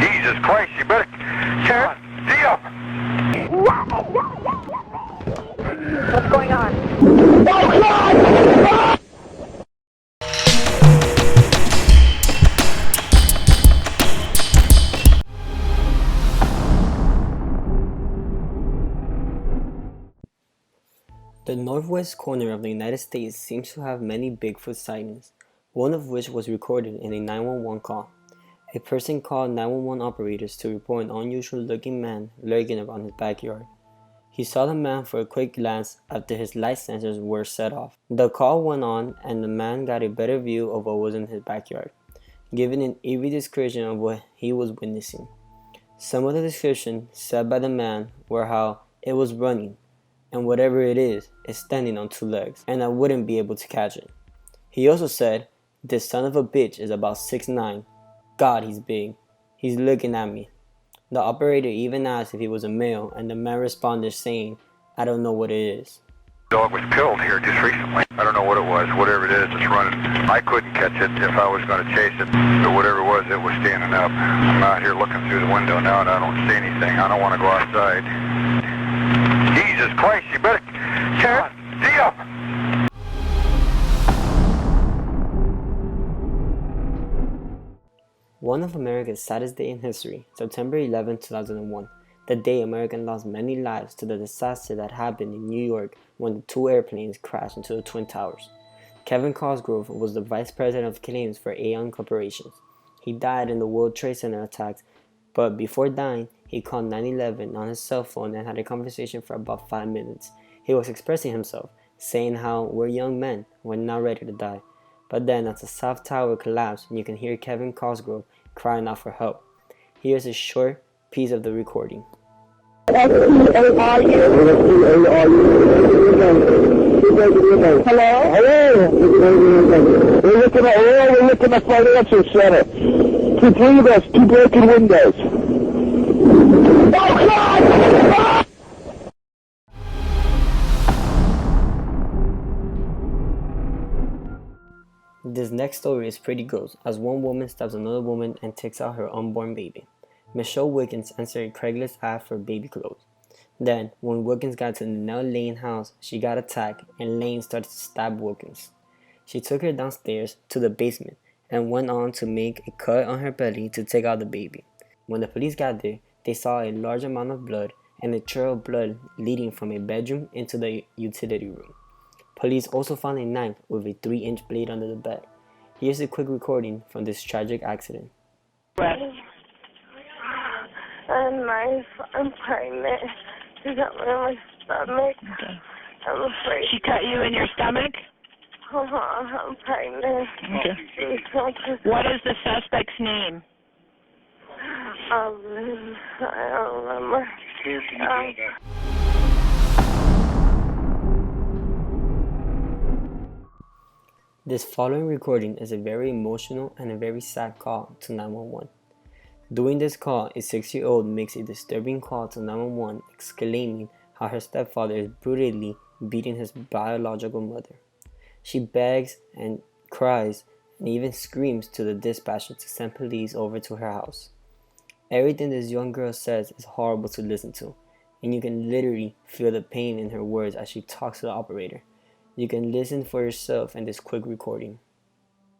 Jesus Christ, you better turn deal. What's going on? The northwest corner of the United States seems to have many Bigfoot sightings, one of which was recorded in a 911 call. A person called 911 operators to report an unusual looking man lurking around his backyard. He saw the man for a quick glance after his light sensors were set off. The call went on and the man got a better view of what was in his backyard, giving an eerie description of what he was witnessing. Some of the descriptions said by the man were how it was running, and whatever it is standing on two legs, and I wouldn't be able to catch it. He also said, "This son of a bitch is about 6'9". God, he's big. He's looking at me." The operator even asked if he was a male, and the man responded saying, "I don't know what it is." Dog was killed here just recently. I don't know what it was. Whatever it is, it's running. I couldn't catch it if I was going to chase it. But whatever it was standing up. I'm out here looking through the window now and I don't see anything. I don't want to go outside. Jesus Christ, you better turn deal. One of America's saddest days in history, September 11, 2001, the day America lost many lives to the disaster that happened in New York when the two airplanes crashed into the Twin Towers. Kevin Cosgrove was the vice president of claims for Aon Corporation. He died in the World Trade Center attacks, but before dying, he called 911 on his cell phone and had a conversation for about 5 minutes. He was expressing himself, saying how we're young men, we're not ready to die. But then as the South Tower collapsed, you can hear Kevin Cosgrove crying out for help. Here's a short piece of the recording. Hello? Hello? We're looking at financial center. Three of us, two broken windows. Oh, God! This next story is pretty gross, as one woman stabs another woman and takes out her unborn baby. Michelle Wilkins answered a Craigslist ad for baby clothes. Then, when Wilkins got to the Nell Lane house, she got attacked and Lane started to stab Wilkins. She took her downstairs to the basement and went on to make a cut on her belly to take out the baby. When the police got there, they saw a large amount of blood and a trail of blood leading from a bedroom into the utility room. Police also found a knife with a 3-inch blade under the bed. Here's a quick recording from this tragic accident. I'm pregnant. She got me in my stomach. Okay. I'm afraid. She cut you in your stomach? I'm pregnant. Okay. What is the suspect's name? I don't remember. This following recording is a very emotional and a very sad call to 911. During this call, a 6-year-old makes a disturbing call to 911 exclaiming how her stepfather is brutally beating his biological mother. She begs and cries and even screams to the dispatcher to send police over to her house. Everything this young girl says is horrible to listen to, and you can literally feel the pain in her words as she talks to the operator. You can listen for yourself in this quick recording.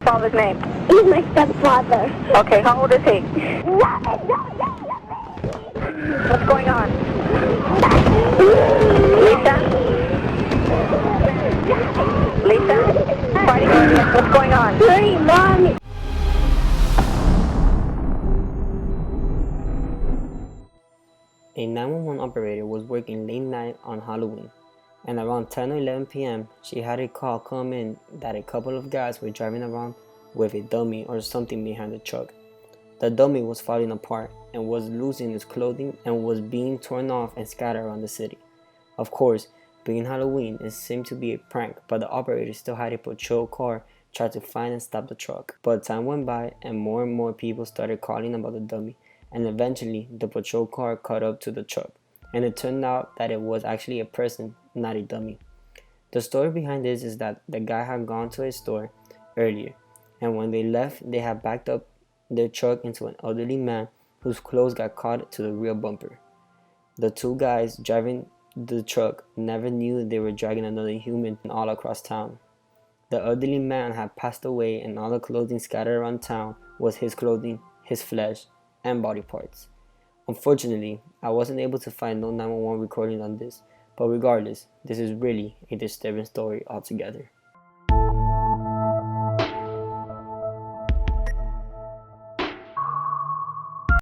Father's name? He's my stepfather. Okay, how old is he? What's going on? Lisa? Lisa? Party, what's going on? Hurry, Mom. A 911 operator was working late night on Halloween, and around 10 or 11 p.m. she had a call come in that a couple of guys were driving around with a dummy or something behind the truck. The dummy was falling apart and was losing its clothing and was being torn off and scattered around the city. Of course, being Halloween, it seemed to be a prank, but the operator still had a patrol car try to find and stop the truck. But time went by and more people started calling about the dummy, and eventually the patrol car caught up to the truck, and it turned out that it was actually a person, not a dummy. The story behind this is that the guy had gone to a store earlier, and when they left, they had backed up their truck into an elderly man whose clothes got caught to the rear bumper. The two guys driving the truck never knew they were dragging another human all across town. The elderly man had passed away, and all the clothing scattered around town was his clothing, his flesh, and body parts. Unfortunately, I wasn't able to find no 911 recording on this, but regardless, this is really a disturbing story altogether.